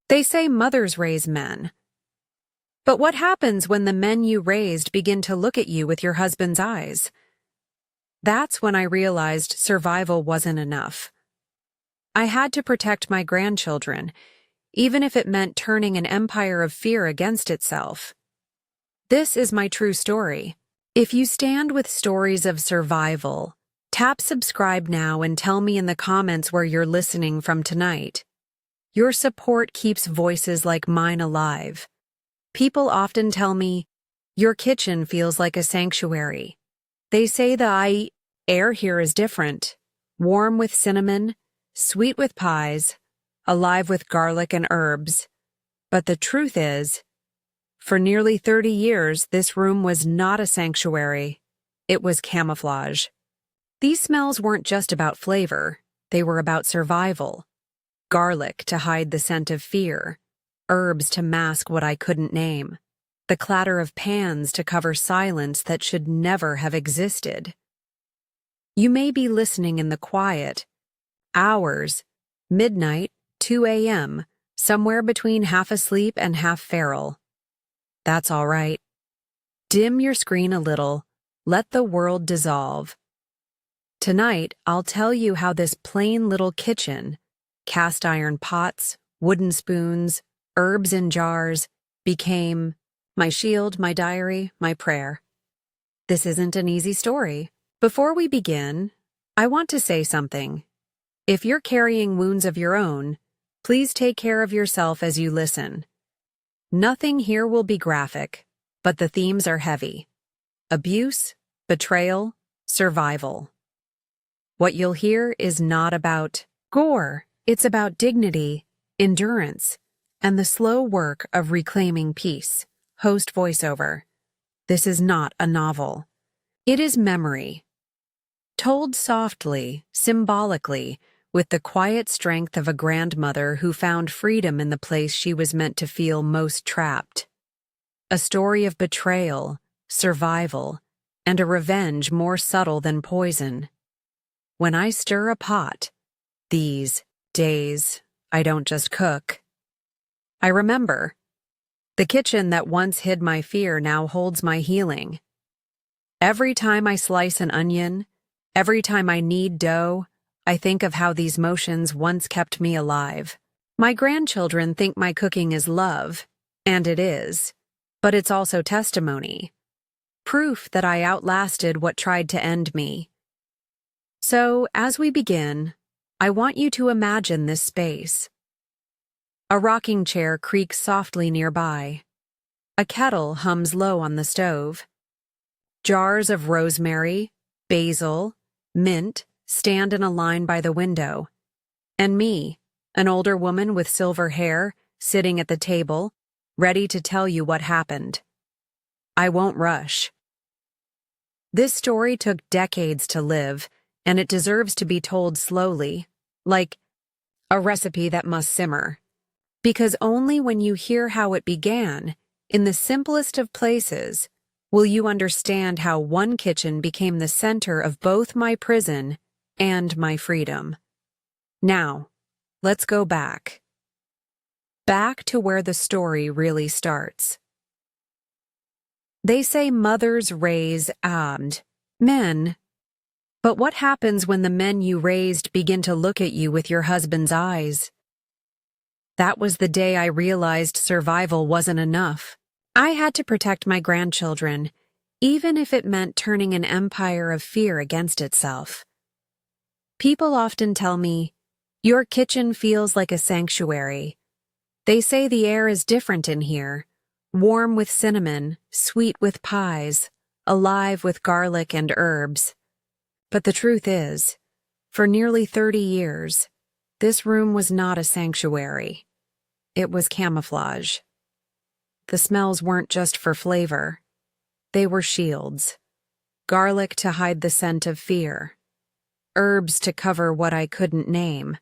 They say mothers raise men. But what happens when the men you raised begin to look at you with your husband's eyes? That's when I realized survival wasn't enough. I had to protect my grandchildren, even if it meant turning an empire of fear against itself. This is my true story. If you stand with stories of survival, tap subscribe now and tell me in the comments where you're listening from tonight. Your support keeps voices like mine alive. People often tell me, your kitchen feels like a sanctuary. They say the air here is different, warm with cinnamon, sweet with pies, alive with garlic and herbs. But the truth is, for nearly 30 years, this room was not a sanctuary. It was camouflage. These smells weren't just about flavor, they were about survival. Garlic to hide the scent of fear, herbs to mask what I couldn't name, the clatter of pans to cover silence that should never have existed. You may be listening in the quiet, hours, midnight, 2 a.m., somewhere between half asleep and half feral. That's all right. Dim your screen a little, let the world dissolve. Tonight, I'll tell you how this plain little kitchen, cast iron pots, wooden spoons, herbs in jars, became my shield, my diary, my prayer. This isn't an easy story. Before we begin, I want to say something. If you're carrying wounds of your own, please take care of yourself as you listen. Nothing here will be graphic, but the themes are heavy. Abuse, betrayal, survival. What you'll hear is not about gore. It's about dignity, endurance, and the slow work of reclaiming peace. Host voiceover. This is not a novel. It is memory. Told softly, symbolically, with the quiet strength of a grandmother who found freedom in the place she was meant to feel most trapped. A story of betrayal, survival, and a revenge more subtle than poison. When I stir a pot, these days, I don't just cook. I remember. The kitchen that once hid my fear now holds my healing. Every time I slice an onion, every time I knead dough, I think of how these motions once kept me alive. My grandchildren think my cooking is love, and it is, but it's also testimony. Proof that I outlasted what tried to end me. So, as we begin, I want you to imagine this space. A rocking chair creaks softly nearby. A kettle hums low on the stove. Jars of rosemary, basil, mint stand in a line by the window. And me, an older woman with silver hair, sitting at the table, ready to tell you what happened. I won't rush. This story took decades to live, and it deserves to be told slowly, like a recipe that must simmer. Because only when you hear how it began, in the simplest of places, will you understand how one kitchen became the center of both my prison and my freedom. Now, let's go back. Back to where the story really starts. They say mothers raise men. But what happens when the men you raised begin to look at you with your husband's eyes? That was the day I realized survival wasn't enough. I had to protect my grandchildren, even if it meant turning an empire of fear against itself. People often tell me, your kitchen feels like a sanctuary. They say the air is different in here, warm with cinnamon, sweet with pies, alive with garlic and herbs. But the truth is, for nearly 30 years, this room was not a sanctuary. It was camouflage. The smells weren't just for flavor. They were shields. Garlic to hide the scent of fear. Herbs to cover what I couldn't name.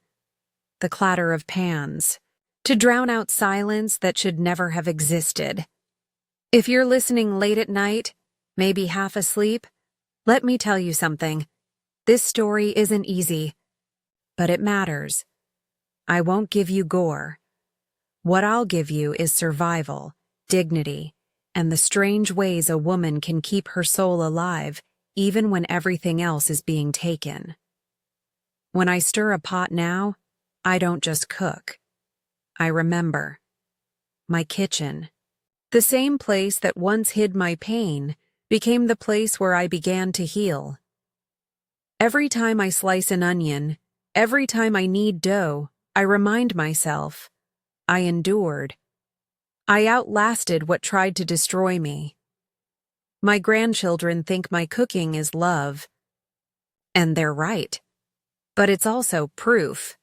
The clatter of pans, to drown out silence that should never have existed. If you're listening late at night, maybe half asleep, let me tell you something. This story isn't easy, but it matters. I won't give you gore. What I'll give you is survival, dignity, and the strange ways a woman can keep her soul alive even when everything else is being taken. When I stir a pot now, I don't just cook. I remember. My kitchen. The same place that once hid my pain became the place where I began to heal. Every time I slice an onion, every time I knead dough, I remind myself, I endured. I outlasted what tried to destroy me. My grandchildren think my cooking is love. And they're right. But it's also proof.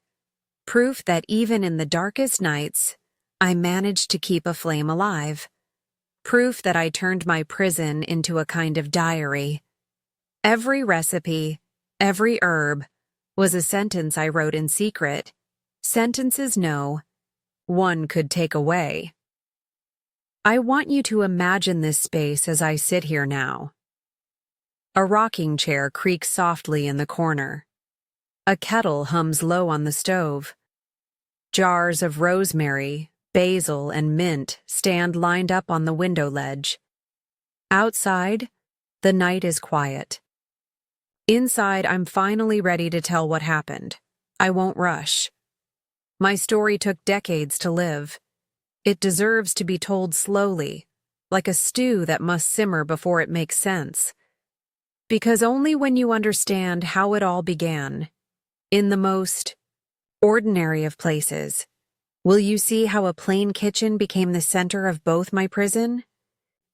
Proof that even in the darkest nights, I managed to keep a flame alive. Proof that I turned my prison into a kind of diary. Every recipe, every herb, was a sentence I wrote in secret. Sentences no one could take away. I want you to imagine this space as I sit here now. A rocking chair creaks softly in the corner. A kettle hums low on the stove. Jars of rosemary, basil, and mint stand lined up on the window ledge. Outside, the night is quiet. Inside, I'm finally ready to tell what happened. I won't rush. My story took decades to live. It deserves to be told slowly, like a stew that must simmer before it makes sense. Because only when you understand how it all began, in the most ordinary of places, will you see how a plain kitchen became the center of both my prison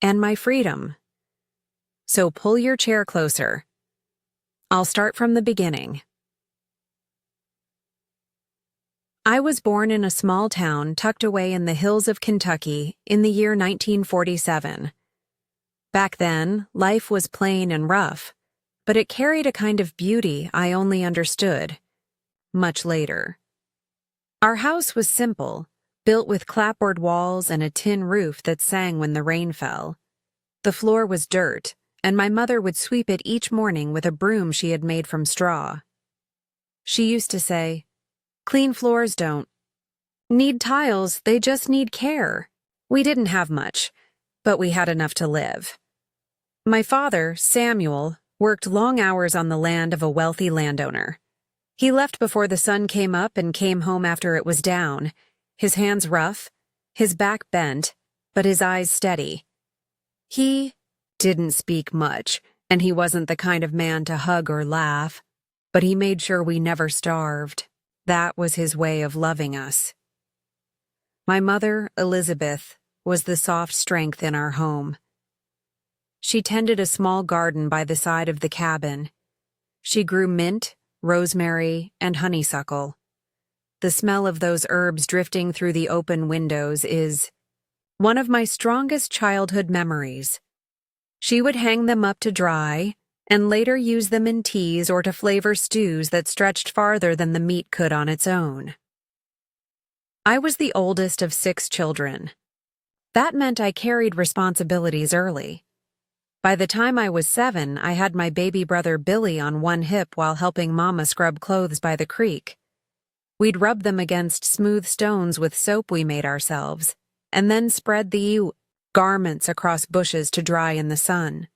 and my freedom. So pull your chair closer. I'll start from the beginning. I was born in a small town tucked away in the hills of Kentucky in the year 1947. Back then, life was plain and rough, but it carried a kind of beauty I only understood much later. Our house was simple, built with clapboard walls and a tin roof that sang when the rain fell. The floor was dirt, and my mother would sweep it each morning with a broom she had made from straw. She used to say, "Clean floors don't need tiles, they just need care." We didn't have much, but we had enough to live. My father, Samuel, worked long hours on the land of a wealthy landowner. He left before the sun came up and came home after it was down, his hands rough, his back bent, but his eyes steady. He didn't speak much, and he wasn't the kind of man to hug or laugh, but he made sure we never starved. That was his way of loving us. My mother, Elizabeth, was the soft strength in our home. She tended a small garden by the side of the cabin. She grew mint, rosemary, and honeysuckle. The smell of those herbs drifting through the open windows is one of my strongest childhood memories. She would hang them up to dry, and later use them in teas or to flavor stews that stretched farther than the meat could on its own. I was the oldest of 6 children. That meant I carried responsibilities early. By the time I was 7, I had my baby brother Billy on one hip while helping Mama scrub clothes by the creek. We'd rub them against smooth stones with soap we made ourselves, and then spread the garments across bushes to dry in the sun.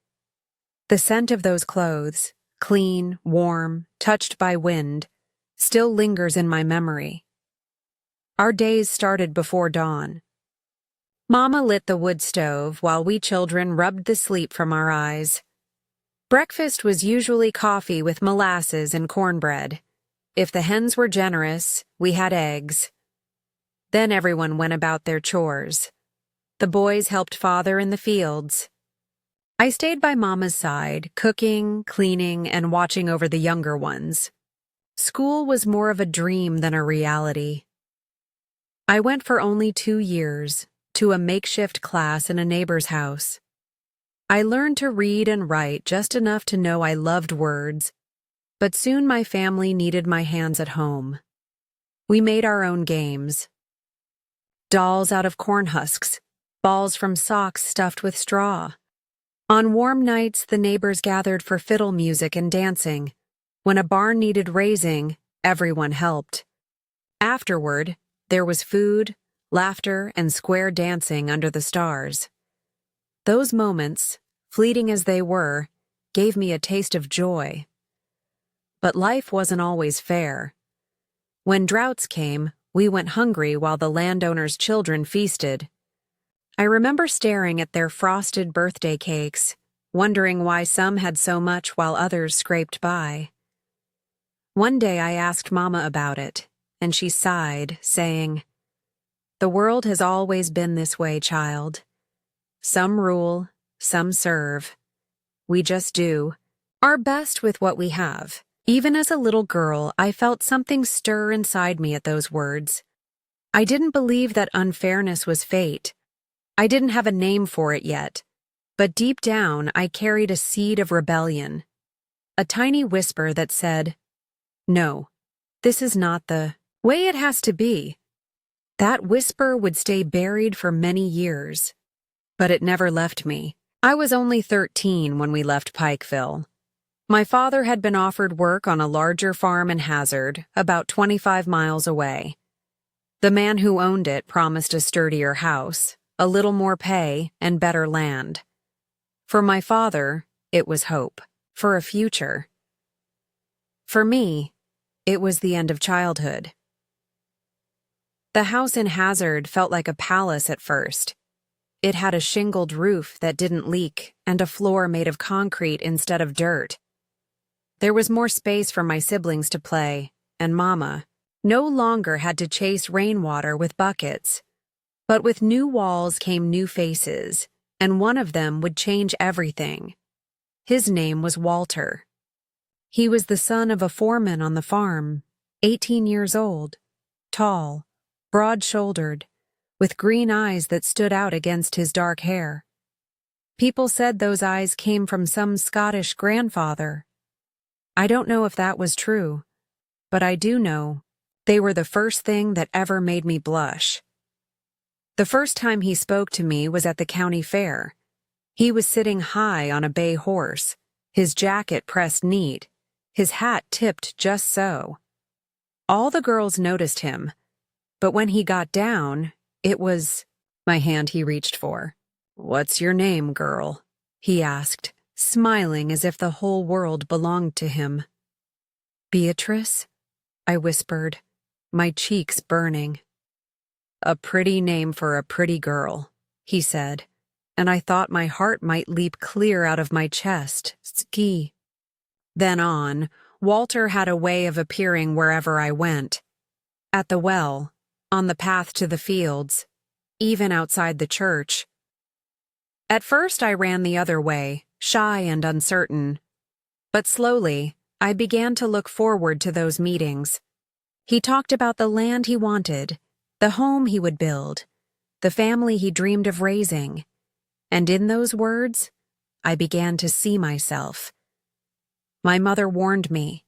The scent of those clothes, clean, warm, touched by wind, still lingers in my memory. Our days started before dawn. Mama lit the wood stove while we children rubbed the sleep from our eyes. Breakfast was usually coffee with molasses and cornbread. If the hens were generous, we had eggs. Then everyone went about their chores. The boys helped father in the fields. I stayed by Mama's side, cooking, cleaning, and watching over the younger ones. School was more of a dream than a reality. I went for only 2 years, to a makeshift class in a neighbor's house. I learned to read and write just enough to know I loved words, but soon my family needed my hands at home. We made our own games. Dolls out of corn husks, balls from socks stuffed with straw. On warm nights, the neighbors gathered for fiddle music and dancing. When a barn needed raising, everyone helped. Afterward, there was food, laughter, and square dancing under the stars. Those moments, fleeting as they were, gave me a taste of joy. But life wasn't always fair. When droughts came, we went hungry while the landowners' children feasted. I remember staring at their frosted birthday cakes, wondering why some had so much while others scraped by. One day I asked Mama about it, and she sighed, saying, "The world has always been this way, child. Some rule, some serve. We just do our best with what we have." Even as a little girl, I felt something stir inside me at those words. I didn't believe that unfairness was fate. I didn't have a name for it yet, but deep down I carried a seed of rebellion, a tiny whisper that said, "No, this is not the way it has to be." That whisper would stay buried for many years, but it never left me. I was only 13 when we left Pikeville. My father had been offered work on a larger farm in Hazard, about 25 miles away. The man who owned it promised a sturdier house, a little more pay, and better land. For my father, it was hope, for a future. For me, it was the end of childhood. The house in Hazard felt like a palace at first. It had a shingled roof that didn't leak and a floor made of concrete instead of dirt. There was more space for my siblings to play, and Mama no longer had to chase rainwater with buckets. But with new walls came new faces, and one of them would change everything. His name was Walter. He was the son of a foreman on the farm, 18 years old, tall, broad-shouldered, with green eyes that stood out against his dark hair. People said those eyes came from some Scottish grandfather. I don't know if that was true, but I do know they were the first thing that ever made me blush. The first time he spoke to me was at the county fair. He was sitting high on a bay horse, his jacket pressed neat, his hat tipped just so. All the girls noticed him, but when he got down, it was my hand he reached for. "What's your name, girl?" he asked, smiling as if the whole world belonged to him. "Beatrice?" I whispered, my cheeks burning. "A pretty name for a pretty girl," he said, and I thought my heart might leap clear out of my chest. Ski. Then on, Walter had a way of appearing wherever I went. At the well, on the path to the fields, even outside the church. At first I ran the other way, shy and uncertain. But slowly, I began to look forward to those meetings. He talked about the land he wanted, the home he would build, the family he dreamed of raising. And in those words, I began to see myself. My mother warned me.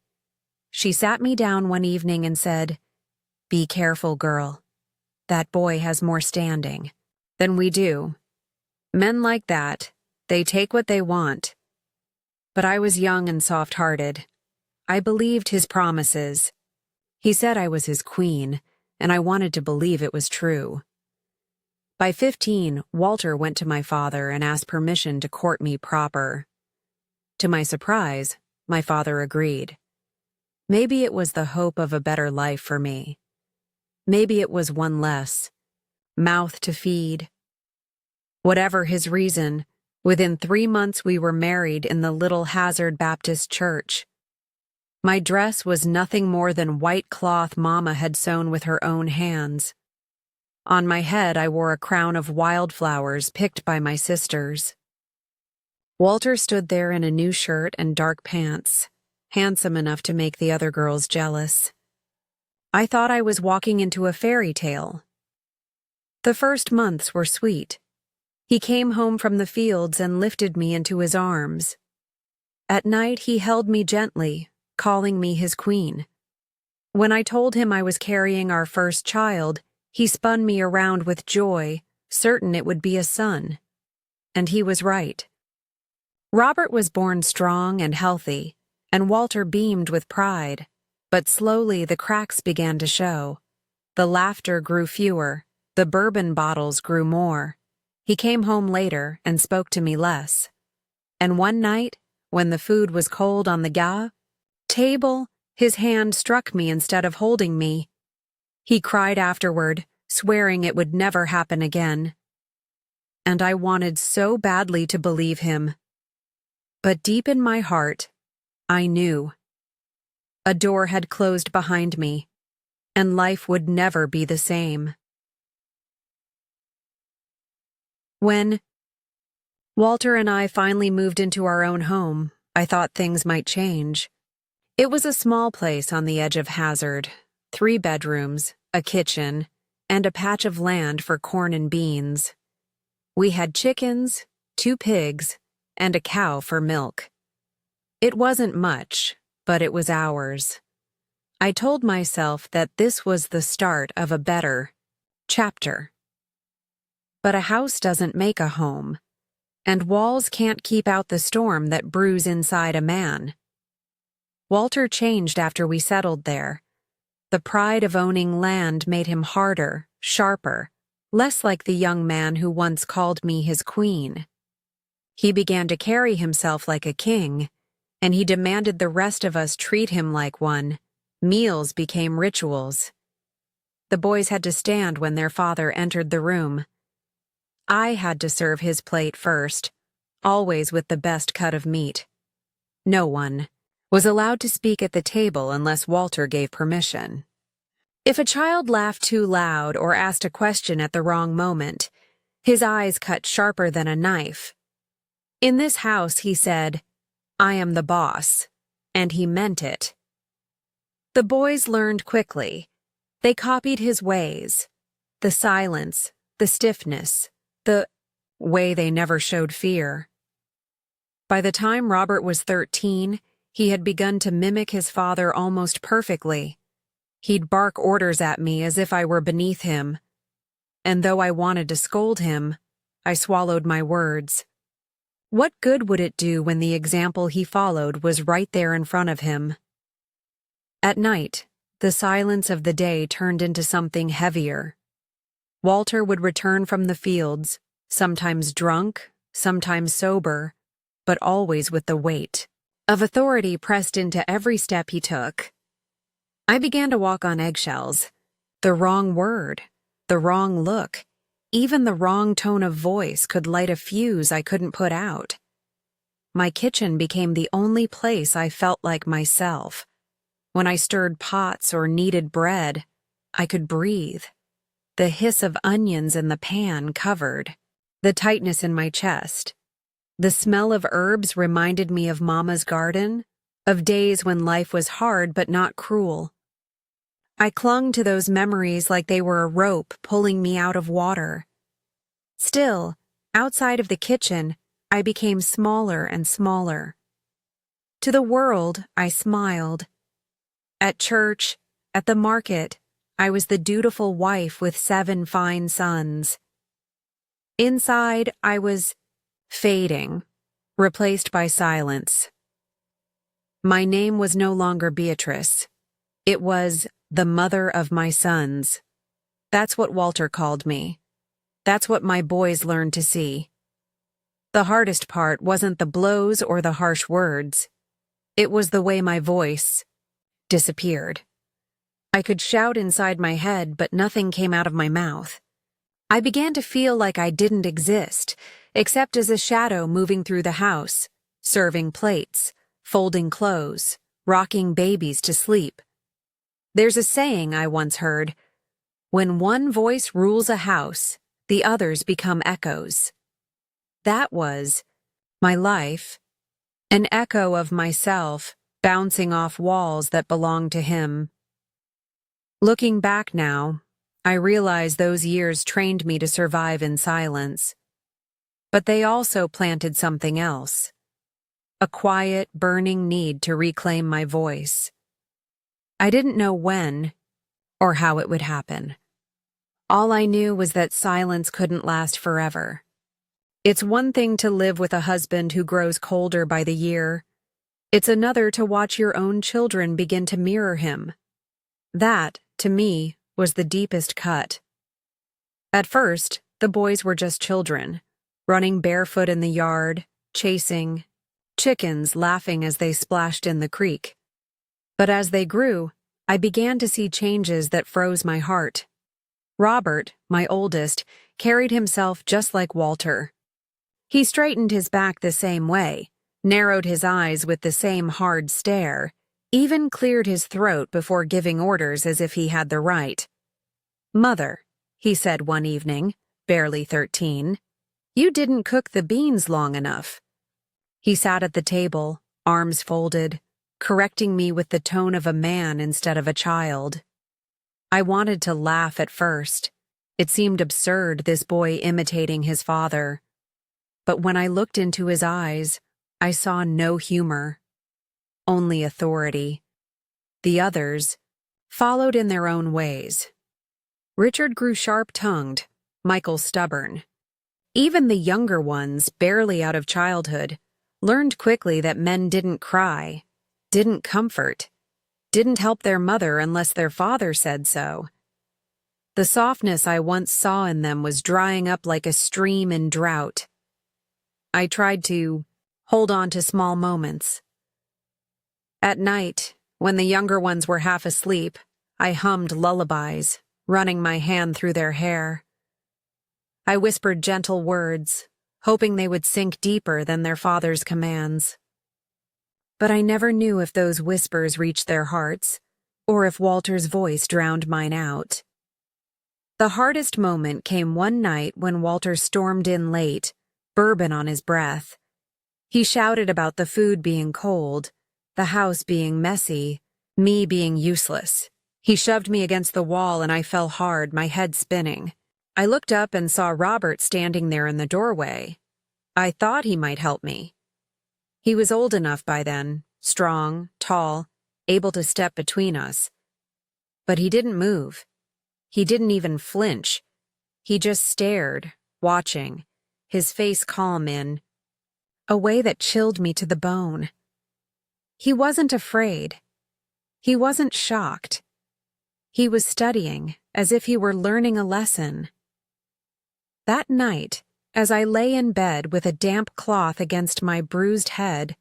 She sat me down one evening and said, "Be careful, girl. That boy has more standing than we do. Men like that, they take what they want." But I was young and soft-hearted. I believed his promises. He said I was his queen, and I wanted to believe it was true. By 15, Walter went to my father and asked permission to court me proper. To my surprise, my father agreed. Maybe it was the hope of a better life for me. Maybe it was one less mouth to feed. Whatever his reason, within 3 months we were married in the little Hazard Baptist church. My dress was nothing more than white cloth Mama had sewn with her own hands. On my head I wore a crown of wildflowers picked by my sisters. Walter stood there in a new shirt and dark pants, handsome enough to make the other girls jealous. I thought I was walking into a fairy tale. The first months were sweet. He came home from the fields and lifted me into his arms. At night he held me gently, calling me his queen. When I told him I was carrying our first child, he spun me around with joy, certain it would be a son. And he was right. Robert was born strong and healthy, and Walter beamed with pride. But slowly the cracks began to show. The laughter grew fewer, The bourbon bottles grew more. He came home later and spoke to me less. And one night, when the food was cold on the table, his hand struck me instead of holding me. He cried afterward, swearing it would never happen again. And I wanted so badly to believe him. But deep in my heart, I knew. A door had closed behind me, and life would never be the same. When Walter and I finally moved into our own home, I thought things might change. It was a small place on the edge of Hazard, 3 bedrooms, a kitchen, and a patch of land for corn and beans. We had chickens, 2 pigs, and a cow for milk. It wasn't much, but it was ours. I told myself that this was the start of a better chapter. But a house doesn't make a home, and walls can't keep out the storm that brews inside a man. Walter changed after we settled there. The pride of owning land made him harder, sharper, less like the young man who once called me his queen. He began to carry himself like a king, and he demanded the rest of us treat him like one. Meals became rituals. The boys had to stand when their father entered the room. I had to serve his plate first, always with the best cut of meat. No one was allowed to speak at the table unless Walter gave permission. If a child laughed too loud or asked a question at the wrong moment, his eyes cut sharper than a knife. In this house, he said, "I am the boss," and he meant it. The boys learned quickly. They copied his ways, the silence, the stiffness, the way they never showed fear. By the time Robert was 13, he had begun to mimic his father almost perfectly. He'd bark orders at me as if I were beneath him. And though I wanted to scold him, I swallowed my words. What good would it do when the example he followed was right there in front of him? At night, the silence of the day turned into something heavier. Walter would return from the fields, sometimes drunk, sometimes sober, but always with the weight of authority pressed into every step he took. I began to walk on eggshells. The wrong word, the wrong look, even the wrong tone of voice could light a fuse I couldn't put out. My kitchen became the only place I felt like myself. When I stirred pots or kneaded bread, I could breathe. The hiss of onions in the pan covered the tightness in my chest. The smell of herbs reminded me of Mama's garden, of days when life was hard but not cruel. I clung to those memories like they were a rope pulling me out of water. Still, outside of the kitchen, I became smaller and smaller. To the world, I smiled. At church, at the market, I was the dutiful wife with 7 fine sons. Inside, I was fading, replaced by silence. My name was no longer Beatrice. It was the mother of my sons. That's what Walter called me. That's what my boys learned to see. The hardest part wasn't the blows or the harsh words. It was the way my voice disappeared. I could shout inside my head, but nothing came out of my mouth. I began to feel like I didn't exist, except as a shadow moving through the house, serving plates, folding clothes, rocking babies to sleep. There's a saying I once heard, "When one voice rules a house, the others become echoes." That was my life, an echo of myself bouncing off walls that belonged to him. Looking back now, I realize those years trained me to survive in silence. But they also planted something else, a quiet, burning need to reclaim my voice. I didn't know when or how it would happen. All I knew was that silence couldn't last forever. It's one thing to live with a husband who grows colder by the year. It's another to watch your own children begin to mirror him. That, to me, was the deepest cut. At first, the boys were just children, running barefoot in the yard, chasing chickens, laughing as they splashed in the creek. But as they grew, I began to see changes that froze my heart. Robert, my oldest, carried himself just like Walter. He straightened his back the same way, narrowed his eyes with the same hard stare, even cleared his throat before giving orders as if he had the right. "Mother," he said one evening, barely 13, "you didn't cook the beans long enough." He sat at the table, arms folded, correcting me with the tone of a man instead of a child. I wanted to laugh at first. It seemed absurd, this boy imitating his father. But when I looked into his eyes, I saw no humor, only authority. The others followed in their own ways. Richard grew sharp-tongued, Michael stubborn. Even the younger ones, barely out of childhood, learned quickly that men didn't cry, didn't comfort, didn't help their mother unless their father said so. The softness I once saw in them was drying up like a stream in drought. I tried to hold on to small moments. At night, when the younger ones were half asleep, I hummed lullabies, running my hand through their hair. I whispered gentle words, hoping they would sink deeper than their father's commands. But I never knew if those whispers reached their hearts, or if Walter's voice drowned mine out. The hardest moment came one night when Walter stormed in late, bourbon on his breath. He shouted about the food being cold, the house being messy, me being useless. He shoved me against the wall and I fell hard, my head spinning. I looked up and saw Robert standing there in the doorway. I thought he might help me. He was old enough by then, strong, tall, able to step between us. But he didn't move. He didn't even flinch. He just stared, watching, his face calm in a way that chilled me to the bone. He wasn't afraid. He wasn't shocked. He was studying, as if he were learning a lesson. That night, as I lay in bed with a damp cloth against my bruised head,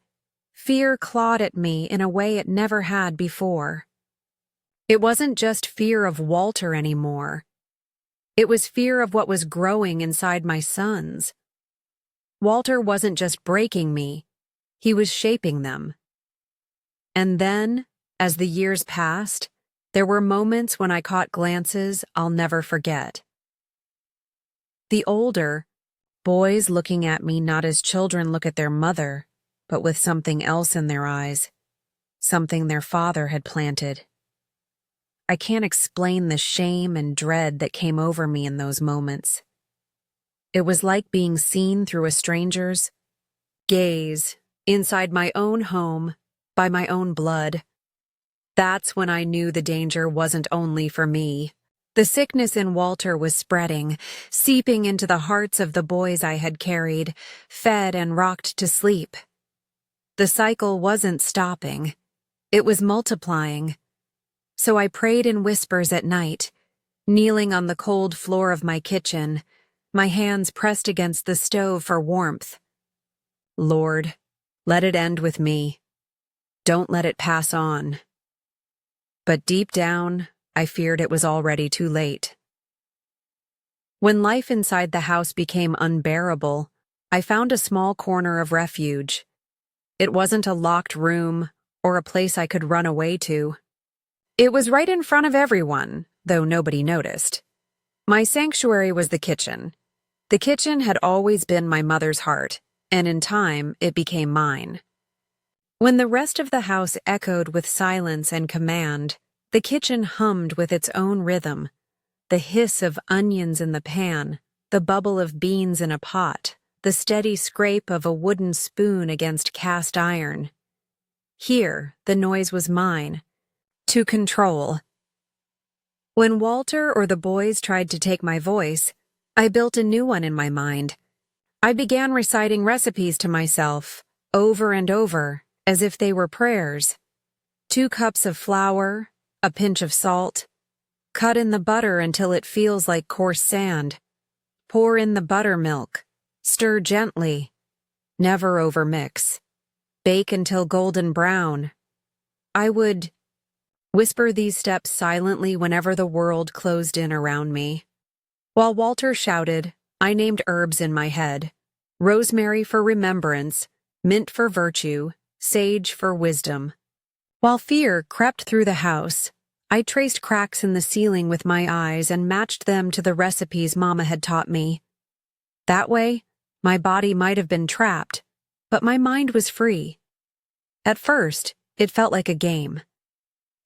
fear clawed at me in a way it never had before. It wasn't just fear of Walter anymore. It was fear of what was growing inside my sons. Walter wasn't just breaking me, he was shaping them. And then, as the years passed, there were moments when I caught glances I'll never forget. The older boys looking at me not as children look at their mother, but with something else in their eyes, something their father had planted. I can't explain the shame and dread that came over me in those moments. It was like being seen through a stranger's gaze inside my own home by my own blood. That's when I knew the danger wasn't only for me. The sickness in Walter was spreading, seeping into the hearts of the boys I had carried, fed and rocked to sleep. The cycle wasn't stopping. It was multiplying. So I prayed in whispers at night, kneeling on the cold floor of my kitchen, my hands pressed against the stove for warmth. Lord, let it end with me. Don't let it pass on. But deep down, I feared it was already too late. When life inside the house became unbearable, I found a small corner of refuge. It wasn't a locked room or a place I could run away to. It was right in front of everyone, though nobody noticed. My sanctuary was the kitchen. The kitchen had always been my mother's heart, and in time, it became mine. When the rest of the house echoed with silence and command, the kitchen hummed with its own rhythm, the hiss of onions in the pan, the bubble of beans in a pot, the steady scrape of a wooden spoon against cast iron. Here, the noise was mine, to control. When Walter or the boys tried to take my voice, I built a new one in my mind. I began reciting recipes to myself, over and over, as if they were prayers. 2 cups of flour, a pinch of salt, Cut in the butter until it feels like coarse sand. Pour in the buttermilk. Stir gently. Never overmix. Bake until golden brown. I would whisper these steps silently whenever the world closed in around me. While Walter shouted, I named herbs in my head. Rosemary for remembrance, mint for virtue, sage for wisdom. While fear crept through the house, I traced cracks in the ceiling with my eyes and matched them to the recipes Mama had taught me. That way, my body might have been trapped, but my mind was free. At first, it felt like a game.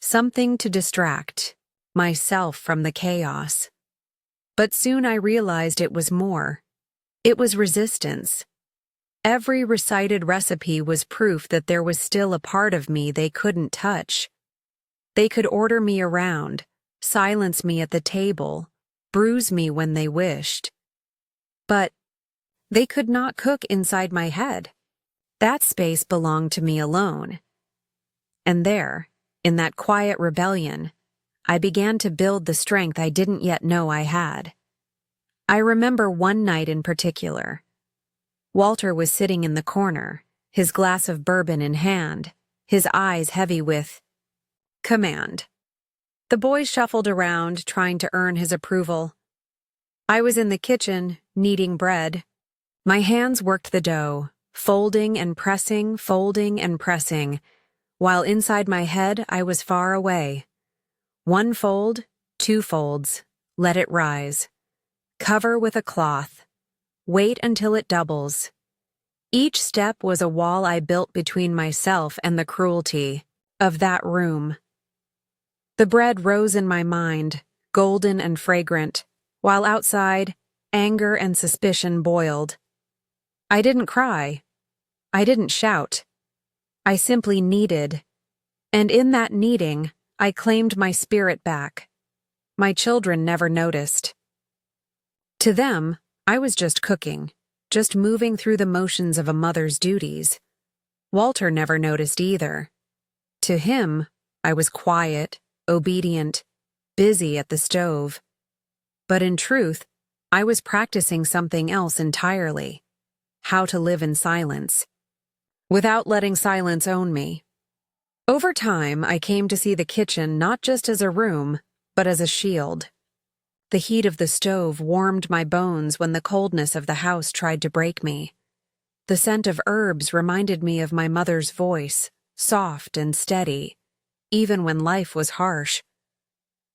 Something to distract myself from the chaos. But soon I realized it was more. It was resistance. Every recited recipe was proof that there was still a part of me they couldn't touch. They could order me around, silence me at the table, bruise me when they wished. But they could not cook inside my head. That space belonged to me alone. And there, in that quiet rebellion, I began to build the strength I didn't yet know I had. I remember one night in particular. Walter was sitting in the corner, his glass of bourbon in hand, his eyes heavy with command. The boys shuffled around, trying to earn his approval. I was in the kitchen, kneading bread. My hands worked the dough, folding and pressing, while inside my head I was far away. One fold, two folds, let it rise. Cover with a cloth. Wait until it doubles. Each step was a wall I built between myself and the cruelty of that room. The bread rose in my mind, golden and fragrant, while outside, anger and suspicion boiled. I didn't cry. I didn't shout. I simply kneaded. And in that kneading, I claimed my spirit back. My children never noticed. To them, I was just cooking, just moving through the motions of a mother's duties. Walter never noticed either. To him, I was quiet, obedient, busy at the stove. But in truth, I was practicing something else entirely. How to live in silence, without letting silence own me. Over time, I came to see the kitchen not just as a room, but as a shield. The heat of the stove warmed my bones when the coldness of the house tried to break me. The scent of herbs reminded me of my mother's voice, soft and steady, even when life was harsh.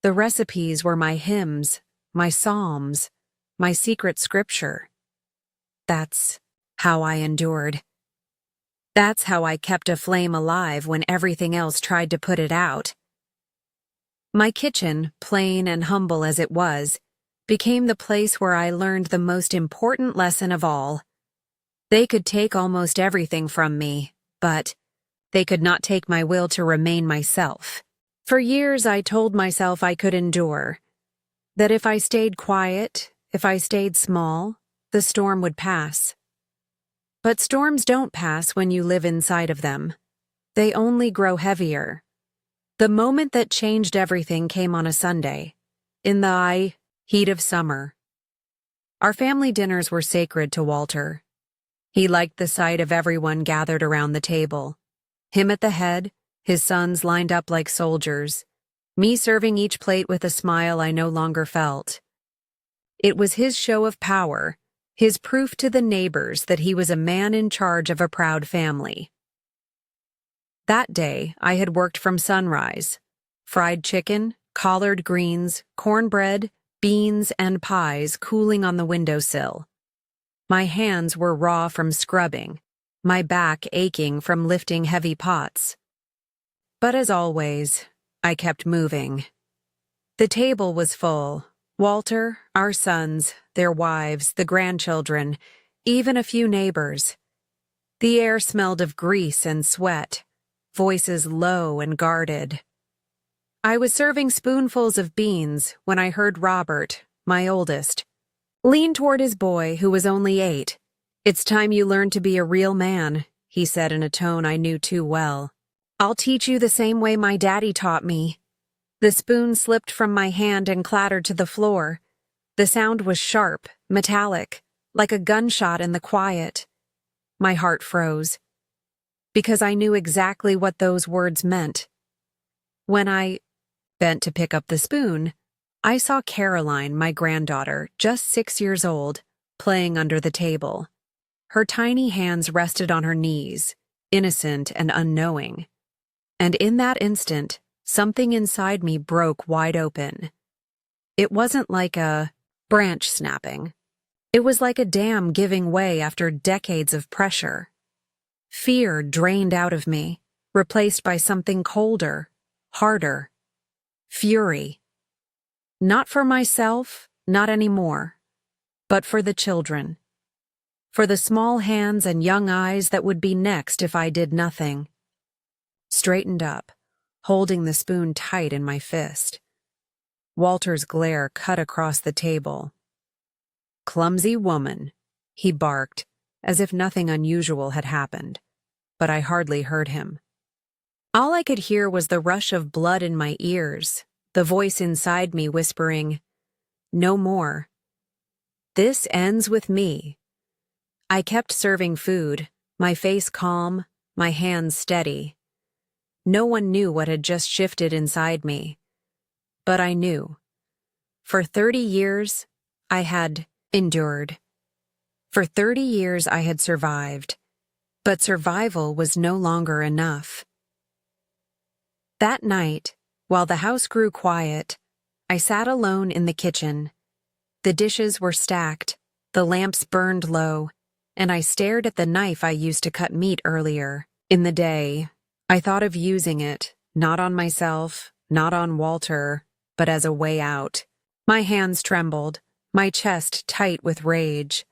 The recipes were my hymns, my psalms, my secret scripture. That's how I endured. That's how I kept a flame alive when everything else tried to put it out. My kitchen, plain and humble as it was, became the place where I learned the most important lesson of all. They could take almost everything from me, but they could not take my will to remain myself. For years I told myself I could endure, that if I stayed quiet, if I stayed small, the storm would pass. But storms don't pass when you live inside of them. They only grow heavier. The moment that changed everything came on a Sunday, in the heat of summer. Our family dinners were sacred to Walter. He liked the sight of everyone gathered around the table. Him at the head, his sons lined up like soldiers, me serving each plate with a smile I no longer felt. It was his show of power, his proof to the neighbors that he was a man in charge of a proud family. That day, I had worked from sunrise. Fried chicken, collard greens, cornbread, beans, and pies cooling on the windowsill. My hands were raw from scrubbing, my back aching from lifting heavy pots. But as always, I kept moving. The table was full. Walter, our sons, their wives, the grandchildren, even a few neighbors. The air smelled of grease and sweat. Voices low and guarded. I was serving spoonfuls of beans when I heard Robert, my oldest, lean toward his boy, who was only 8. "It's time you learned to be a real man," he said in a tone I knew too well. "I'll teach you the same way my daddy taught me." The spoon slipped from my hand and clattered to the floor. The sound was sharp, metallic, like a gunshot in the quiet. My heart froze, because I knew exactly what those words meant. When I bent to pick up the spoon, I saw Caroline, my granddaughter, just 6 years old, playing under the table. Her tiny hands rested on her knees, innocent and unknowing. And in that instant, something inside me broke wide open. It wasn't like a branch snapping. It was like a dam giving way after decades of pressure. Fear drained out of me, replaced by something colder, harder. Fury. Not for myself, not anymore, but for the children. For the small hands and young eyes that would be next if I did nothing. Straightened up, holding the spoon tight in my fist. Walter's glare cut across the table. "Clumsy woman," he barked, as if nothing unusual had happened, but I hardly heard him. All I could hear was the rush of blood in my ears, the voice inside me whispering, "No more. This ends with me." I kept serving food, my face calm, my hands steady. No one knew what had just shifted inside me. But I knew. For 30 years, I had endured. For 30 years, I had survived. But survival was no longer enough. That night, while the house grew quiet, I sat alone in the kitchen. The dishes were stacked, the lamps burned low, and I stared at the knife I used to cut meat earlier in the day. I thought of using it, not on myself, not on Walter, but as a way out. My hands trembled, my chest tight with rage.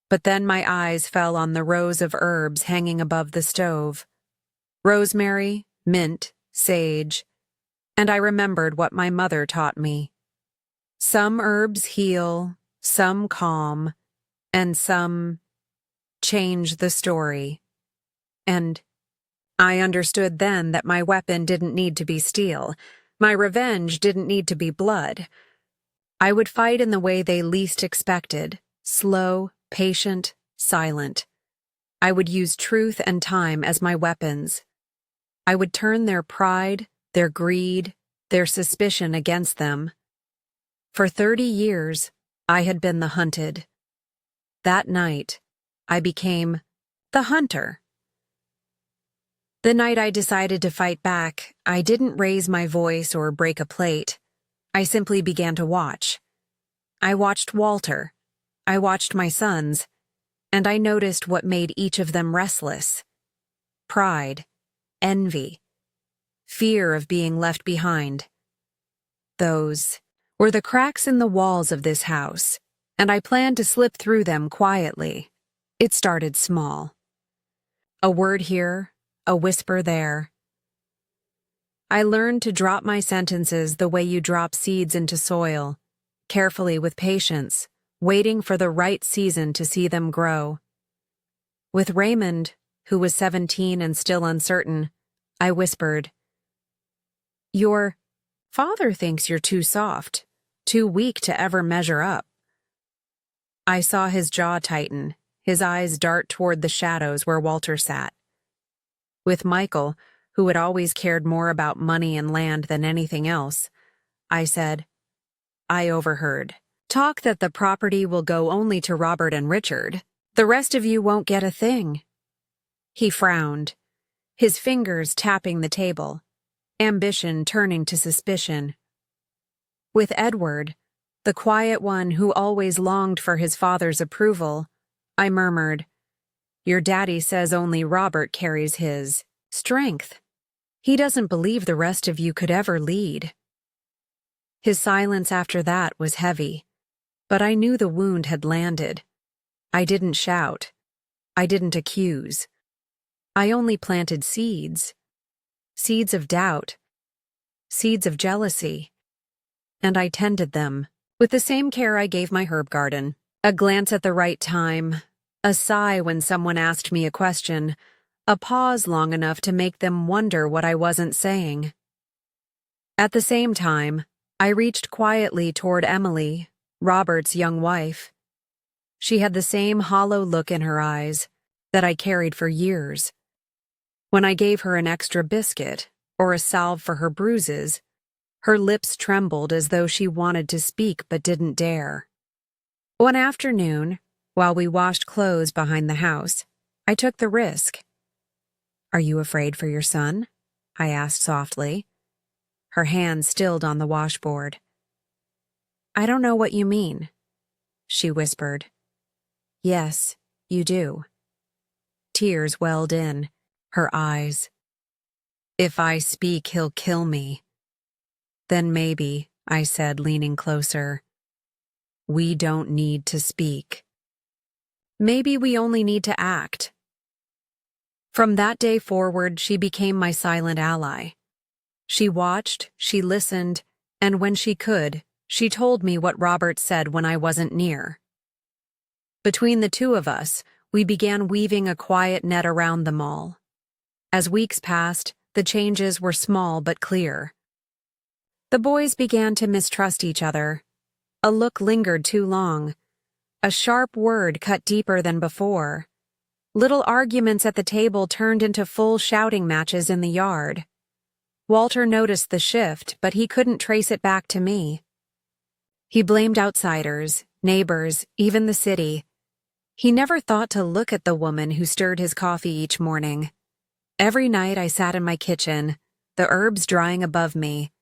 But then my eyes fell on the rows of herbs hanging above the stove. Rosemary, mint, sage, and I remembered what my mother taught me. Some herbs heal, some calm, and some change the story. And I understood then that my weapon didn't need to be steel. My revenge didn't need to be blood. I would fight in the way they least expected, slow, patient, silent. I would use truth and time as my weapons. I would turn their pride, their greed, their suspicion against them. For 30 years, I had been the hunted. That night, I became the hunter. The night I decided to fight back, I didn't raise my voice or break a plate. I simply began to watch. I watched Walter. I watched my sons. And I noticed what made each of them restless. Pride, envy, fear of being left behind. Those were the cracks in the walls of this house, and I planned to slip through them quietly. It started small. A word here, a whisper there. I learned to drop my sentences the way you drop seeds into soil, carefully with patience, waiting for the right season to see them grow. With Raymond, who was 17 and still uncertain, I whispered, "Your father thinks you're too soft, too weak to ever measure up." I saw his jaw tighten, his eyes dart toward the shadows where Walter sat. With Michael, who had always cared more about money and land than anything else, I said, "I overheard. Talk that the property will go only to Robert and Richard. The rest of you won't get a thing." He frowned, his fingers tapping the table, ambition turning to suspicion. With Edward, the quiet one who always longed for his father's approval, I murmured, "Your daddy says only Robert carries his strength. He doesn't believe the rest of you could ever lead." His silence after that was heavy, but I knew the wound had landed. I didn't shout. I didn't accuse. I only planted seeds. Seeds of doubt. Seeds of jealousy. And I tended them with the same care I gave my herb garden. A glance at the right time, a sigh when someone asked me a question, a pause long enough to make them wonder what I wasn't saying. At the same time, I reached quietly toward Emily, Robert's young wife. She had the same hollow look in her eyes that I carried for years. When I gave her an extra biscuit or a salve for her bruises, her lips trembled as though she wanted to speak but didn't dare. One afternoon, while we washed clothes behind the house, I took the risk. "Are you afraid for your son?" I asked softly. Her hand stilled on the washboard. "I don't know what you mean," she whispered. "Yes, you do." Tears welled in her eyes. "If I speak, he'll kill me." "Then maybe," I said, leaning closer, "we don't need to speak. Maybe we only need to act." From that day forward, she became my silent ally. She watched, she listened, and when she could, she told me what Robert said when I wasn't near. Between the two of us, we began weaving a quiet net around them all. As weeks passed, the changes were small but clear. The boys began to mistrust each other. A look lingered too long. A sharp word cut deeper than before. Little arguments at the table turned into full shouting matches in the yard. Walter noticed the shift, but he couldn't trace it back to me. He blamed outsiders, neighbors, even the city. He never thought to look at the woman who stirred his coffee each morning. Every night I sat in my kitchen, the herbs drying above me,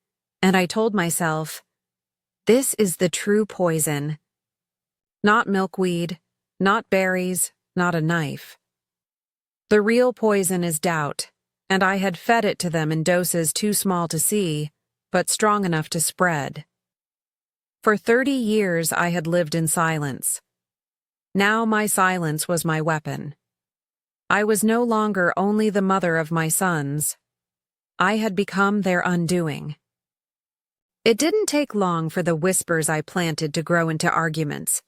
and I told myself, this is the true poison. Not milkweed, not berries, not a knife. The real poison is doubt, and I had fed it to them in doses too small to see, but strong enough to spread. For 30 years I had lived in silence. Now my silence was my weapon. I was no longer only the mother of my sons. I had become their undoing. It didn't take long for the whispers I planted to grow into arguments.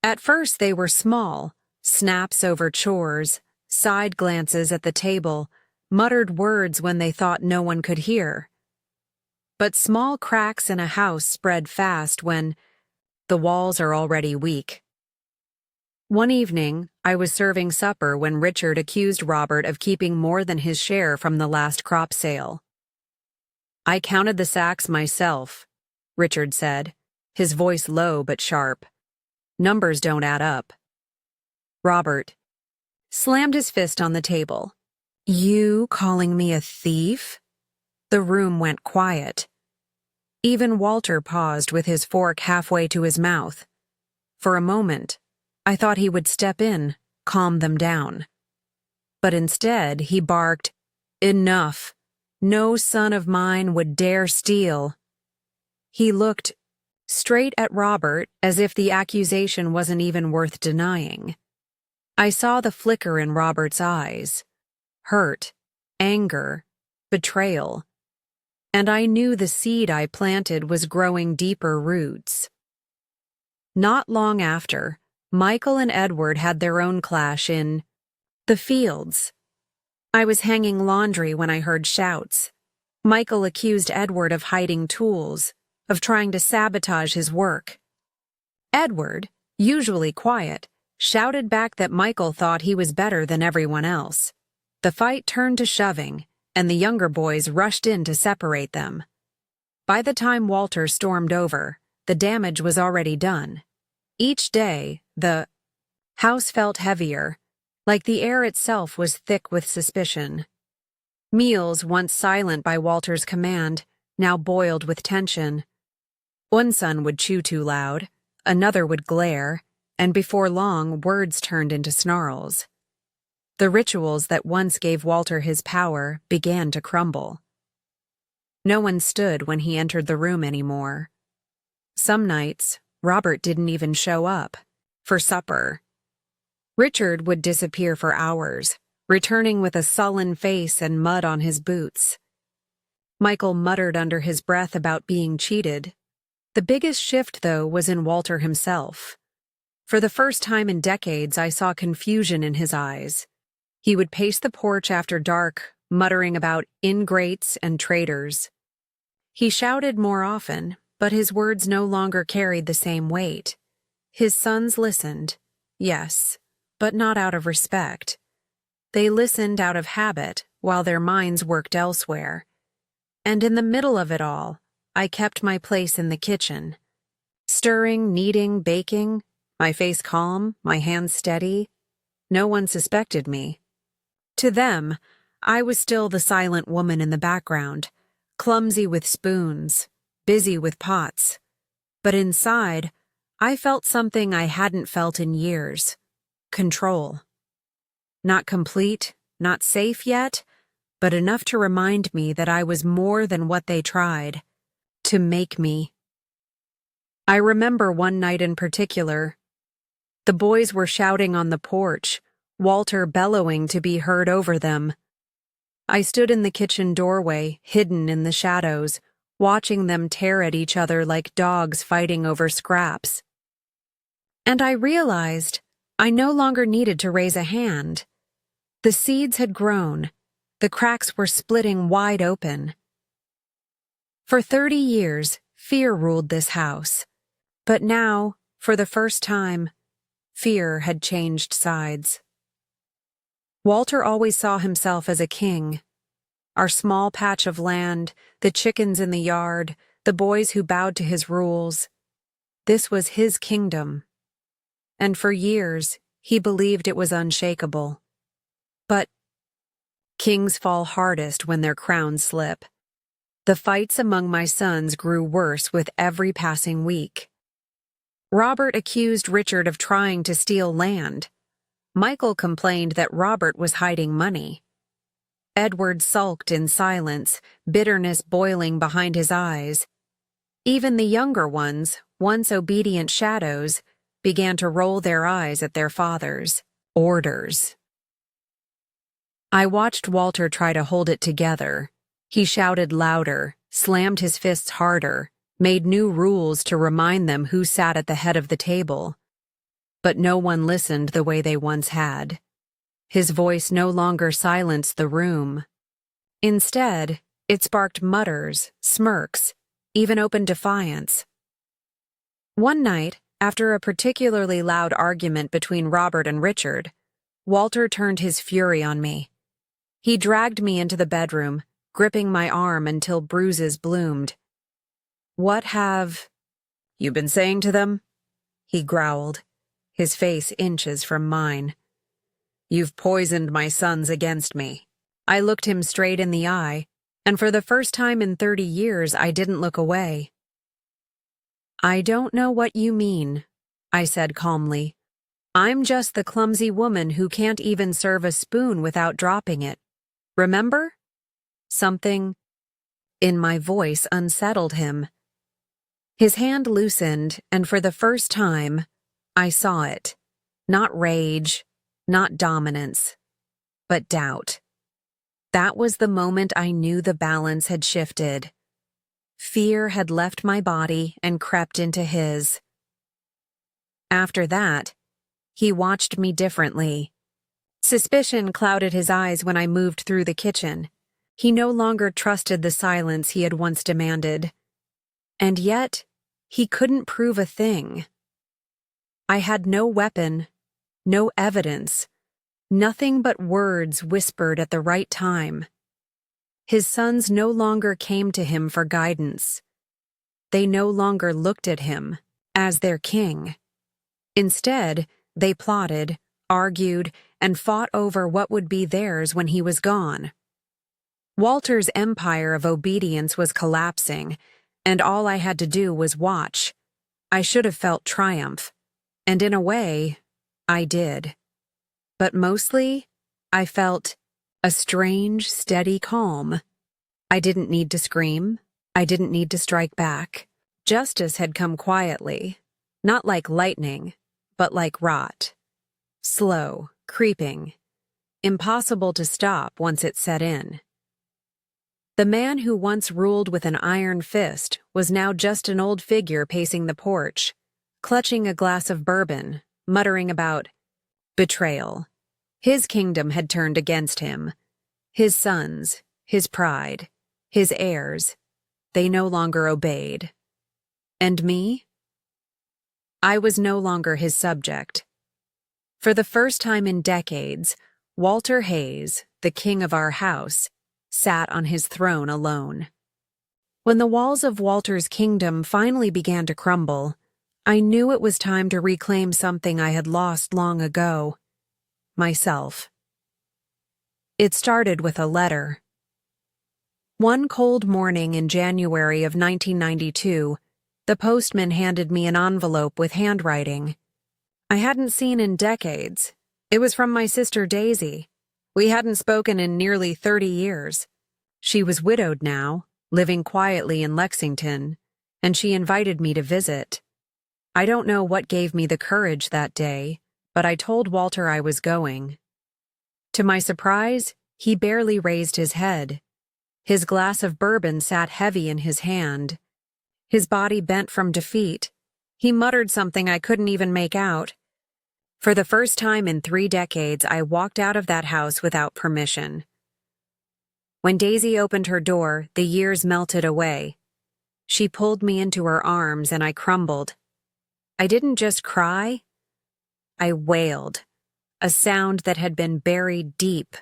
At first they were small, snaps over chores, side glances at the table, muttered words when they thought no one could hear. But small cracks in a house spread fast when the walls are already weak. One evening, I was serving supper when Richard accused Robert of keeping more than his share from the last crop sale. "I counted the sacks myself," Richard said, his voice low but sharp. "Numbers don't add up." Robert slammed his fist on the table. "You calling me a thief?" The room went quiet. Even Walter paused with his fork halfway to his mouth. For a moment, I thought he would step in, calm them down. But instead, he barked, "Enough! No son of mine would dare steal." He looked straight at Robert as if the accusation wasn't even worth denying. I saw the flicker in Robert's eyes. Hurt, anger, betrayal. And I knew the seed I planted was growing deeper roots. Not long after, Michael and Edward had their own clash in the fields. I was hanging laundry when I heard shouts. Michael accused Edward of hiding tools, of trying to sabotage his work. Edward, usually quiet, shouted back that Michael thought he was better than everyone else. The fight turned to shoving, and the younger boys rushed in to separate them. By the time Walter stormed over, the damage was already done. Each day, the house felt heavier, like the air itself was thick with suspicion. Meals, once silent by Walter's command, now boiled with tension. One son would chew too loud, another would glare, and before long, words turned into snarls. The rituals that once gave Walter his power began to crumble. No one stood when he entered the room anymore. Some nights, Robert didn't even show up for supper. Richard would disappear for hours, returning with a sullen face and mud on his boots. Michael muttered under his breath about being cheated. The biggest shift, though, was in Walter himself. For the first time in decades, I saw confusion in his eyes. He would pace the porch after dark, muttering about ingrates and traitors. He shouted more often, but his words no longer carried the same weight. His sons listened, yes, but not out of respect. They listened out of habit while their minds worked elsewhere. And in the middle of it all, I kept my place in the kitchen. Stirring, kneading, baking, my face calm, my hands steady. No one suspected me. To them, I was still the silent woman in the background, clumsy with spoons, busy with pots. But inside, I felt something I hadn't felt in years. Control. Not complete, not safe yet, but enough to remind me that I was more than what they tried to make me. I remember one night in particular. The boys were shouting on the porch, Walter bellowing to be heard over them. I stood in the kitchen doorway, hidden in the shadows, watching them tear at each other like dogs fighting over scraps. And I realized I no longer needed to raise a hand. The seeds had grown. The cracks were splitting wide open. For 30 years, fear ruled this house. But now, for the first time, fear had changed sides. Walter always saw himself as a king. Our small patch of land, the chickens in the yard, the boys who bowed to his rules. This was his kingdom. And for years, he believed it was unshakable. But kings fall hardest when their crowns slip. The fights among my sons grew worse with every passing week. Robert accused Richard of trying to steal land. Michael complained that Robert was hiding money. Edward sulked in silence, bitterness boiling behind his eyes. Even the younger ones, once obedient shadows, began to roll their eyes at their father's orders. I watched Walter try to hold it together. He shouted louder, slammed his fists harder, made new rules to remind them who sat at the head of the table. But no one listened the way they once had. His voice no longer silenced the room. Instead, it sparked mutters, smirks, even open defiance. One night, after a particularly loud argument between Robert and Richard, Walter turned his fury on me. He dragged me into the bedroom, gripping my arm until bruises bloomed. "What have you been saying to them?" he growled, his face inches from mine. "You've poisoned my sons against me." I looked him straight in the eye, and for the first time in 30 years I didn't look away. "I don't know what you mean," I said calmly. "I'm just the clumsy woman who can't even serve a spoon without dropping it. Remember?" Something in my voice unsettled him. His hand loosened, and for the first time, I saw it. Not rage, not dominance, but doubt. That was the moment I knew the balance had shifted. Fear had left my body and crept into his. After that, he watched me differently. Suspicion clouded his eyes when I moved through the kitchen. He no longer trusted the silence he had once demanded. And yet, he couldn't prove a thing. I had no weapon, no evidence, nothing but words whispered at the right time. His sons no longer came to him for guidance. They no longer looked at him as their king. Instead, they plotted, argued, and fought over what would be theirs when he was gone. Walter's empire of obedience was collapsing, and all I had to do was watch. I should have felt triumph, and in a way, I did. But mostly, I felt a strange, steady calm. I didn't need to scream. I didn't need to strike back. Justice had come quietly, not like lightning, but like rot. Slow, creeping, impossible to stop once it set in. The man who once ruled with an iron fist was now just an old figure pacing the porch, clutching a glass of bourbon, muttering about betrayal. His kingdom had turned against him. His sons, his pride, his heirs. they no longer obeyed. And me? I was no longer his subject. For the first time in decades, Walter Hayes, the king of our house, sat on his throne alone. When the walls of Walter's kingdom finally began to crumble, I knew it was time to reclaim something I had lost long ago: myself. It started with a letter. One cold morning in January of 1992, the postman handed me an envelope with handwriting I hadn't seen in decades. It was from my sister Daisy. We hadn't spoken in nearly 30 years. She was widowed now, living quietly in Lexington, and she invited me to visit. I don't know what gave me the courage that day, but I told Walter I was going. To my surprise, he barely raised his head. His glass of bourbon sat heavy in his hand. His body bent from defeat. He muttered something I couldn't even make out. For the first time in 3 decades, I walked out of that house without permission. When Daisy opened her door, the years melted away. She pulled me into her arms and I crumbled. I didn't just cry. I wailed, a sound that had been buried deep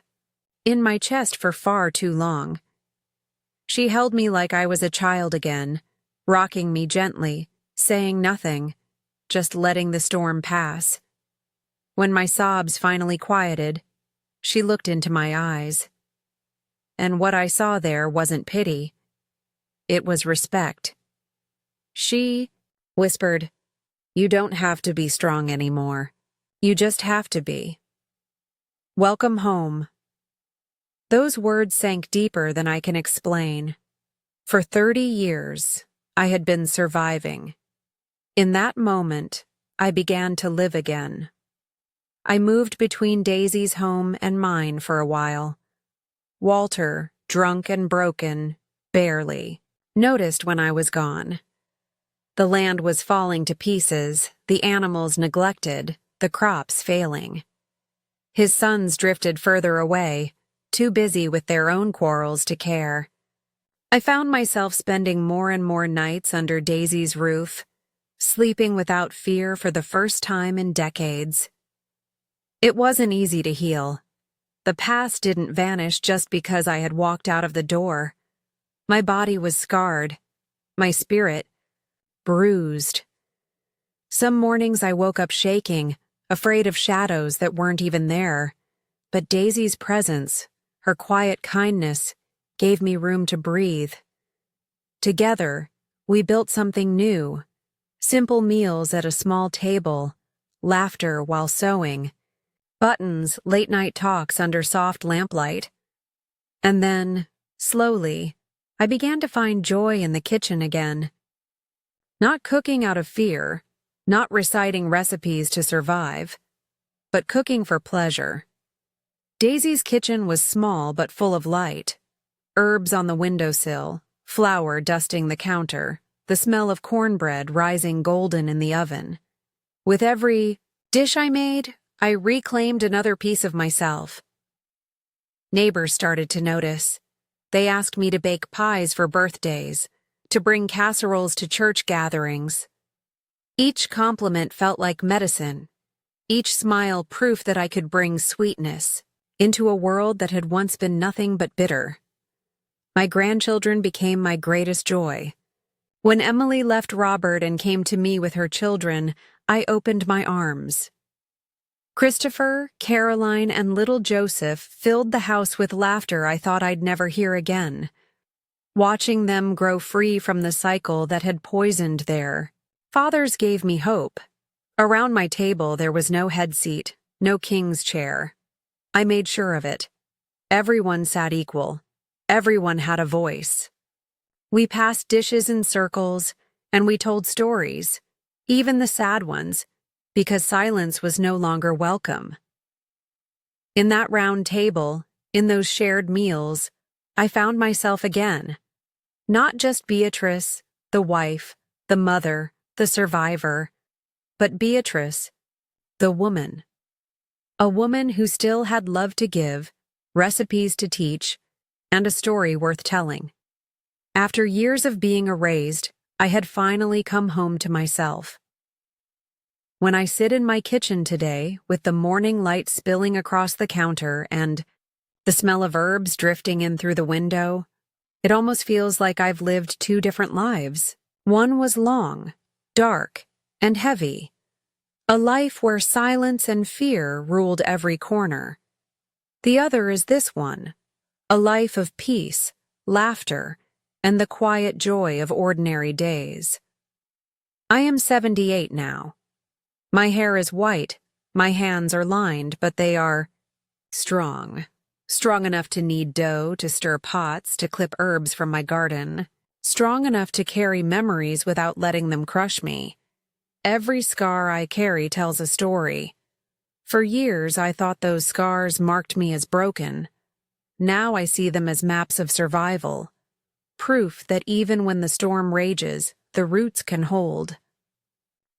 in my chest for far too long. She held me like I was a child again, rocking me gently, saying nothing, just letting the storm pass. When my sobs finally quieted, she looked into my eyes. And what I saw there wasn't pity. It was respect. She whispered, "You don't have to be strong anymore. You just have to be. Welcome home." Those words sank deeper than I can explain. For 30 years, I had been surviving. In that moment, I began to live again. I moved between Daisy's home and mine for a while. Walter, drunk and broken, barely noticed when I was gone. The land was falling to pieces, the animals neglected, the crops failing. His sons drifted further away, too busy with their own quarrels to care. I found myself spending more and more nights under Daisy's roof, sleeping without fear for the first time in decades. It wasn't easy to heal. The past didn't vanish just because I had walked out of the door. My body was scarred, my spirit bruised. Some mornings I woke up shaking, afraid of shadows that weren't even there. But Daisy's presence, her quiet kindness, gave me room to breathe. Together, we built something new. Simple meals at a small table, laughter while sewing, buttons, late-night talks under soft lamplight. And then, slowly, I began to find joy in the kitchen again. Not cooking out of fear, not reciting recipes to survive, but cooking for pleasure. Daisy's kitchen was small but full of light. Herbs on the windowsill, flour dusting the counter, the smell of cornbread rising golden in the oven. With every dish I made, I reclaimed another piece of myself. Neighbors started to notice. They asked me to bake pies for birthdays, to bring casseroles to church gatherings. Each compliment felt like medicine, each smile proof that I could bring sweetness into a world that had once been nothing but bitter. My grandchildren became my greatest joy. When Emily left Robert and came to me with her children, I opened my arms. Christopher, Caroline, and little Joseph filled the house with laughter I thought I'd never hear again. Watching them grow free from the cycle that had poisoned their fathers gave me hope. Around my table there was no head seat, no king's chair. I made sure of it. Everyone sat equal. Everyone had a voice. We passed dishes in circles, and we told stories, even the sad ones, because silence was no longer welcome. In that round table, in those shared meals, I found myself again. Not just Beatrice, the wife, the mother, the survivor, but Beatrice, the woman. A woman who still had love to give, recipes to teach, and a story worth telling. After years of being erased, I had finally come home to myself. When I sit in my kitchen today, with the morning light spilling across the counter and the smell of herbs drifting in through the window, it almost feels like I've lived two different lives. One was long, dark, and heavy. A life where silence and fear ruled every corner. The other is this one, a life of peace, laughter, and the quiet joy of ordinary days. I am 78 now. My hair is white, my hands are lined, but they are strong. Strong enough to knead dough, to stir pots, to clip herbs from my garden. Strong enough to carry memories without letting them crush me. Every scar I carry tells a story. For years, I thought those scars marked me as broken. Now I see them as maps of survival. Proof that even when the storm rages, the roots can hold.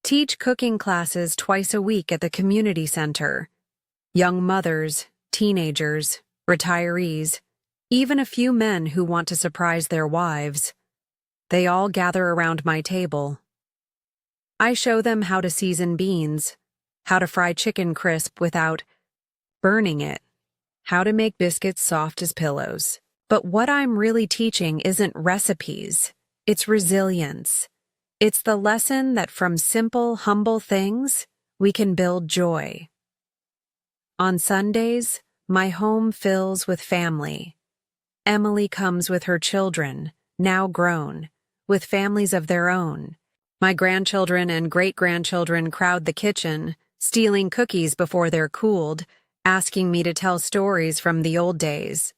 Teach cooking classes twice a week at the community center. Young mothers, teenagers, retirees, even a few men who want to surprise their wives. They all gather around my table. I show them how to season beans, how to fry chicken crisp without burning it, how to make biscuits soft as pillows. But what I'm really teaching isn't recipes, it's resilience. It's the lesson that from simple, humble things, we can build joy. On Sundays, my home fills with family. Emily comes with her children, now grown, with families of their own. My grandchildren and great-grandchildren crowd the kitchen, stealing cookies before they're cooled, asking me to tell stories from the old days.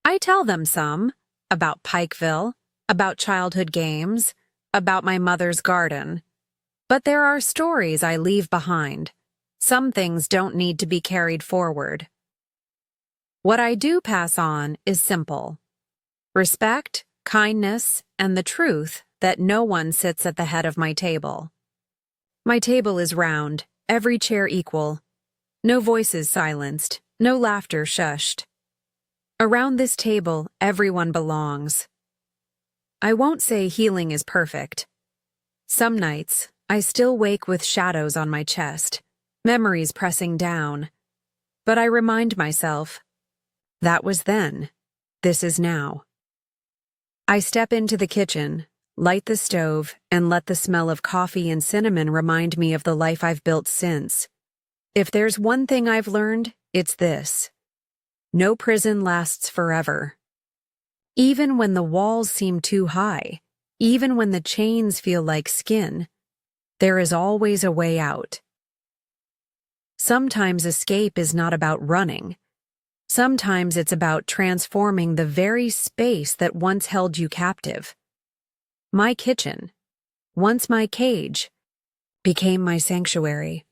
I tell them some, about Pikeville, about childhood games, about my mother's garden. But there are stories I leave behind. Some things don't need to be carried forward. What I do pass on is simple. Respect, kindness, and the truth that no one sits at the head of my table. My table is round, every chair equal. No voices silenced, no laughter shushed. Around this table, everyone belongs. I won't say healing is perfect. Some nights, I still wake with shadows on my chest, memories pressing down. But I remind myself, that was then, this is now. I step into the kitchen, light the stove, and let the smell of coffee and cinnamon remind me of the life I've built since. If there's one thing I've learned, it's this. No prison lasts forever. Even when the walls seem too high, even when the chains feel like skin, there is always a way out. Sometimes escape is not about running. Sometimes it's about transforming the very space that once held you captive. My kitchen, once my cage, became my sanctuary.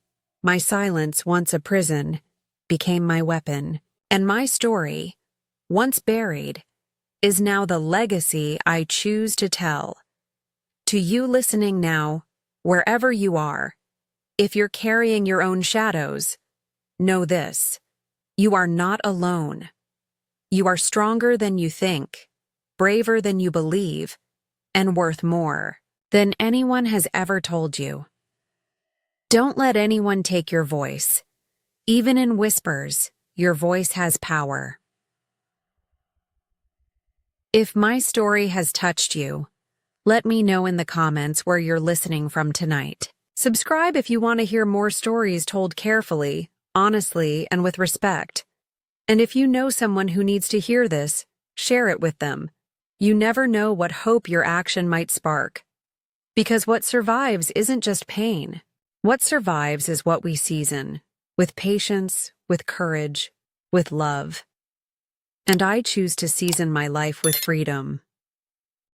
My silence, once a prison, became my weapon. And my story, once buried, is now the legacy I choose to tell. To you listening now, wherever you are, if you're carrying your own shadows, know this: you are not alone. You are stronger than you think, braver than you believe, and worth more than anyone has ever told you. Don't let anyone take your voice. Even in whispers, your voice has power. If my story has touched you, let me know in the comments where you're listening from tonight. Subscribe if you want to hear more stories told carefully, honestly, and with respect. And if you know someone who needs to hear this, share it with them. You never know what hope your action might spark. Because what survives isn't just pain. What survives is what we season, with patience, with courage, with love. And I choose to season my life with freedom.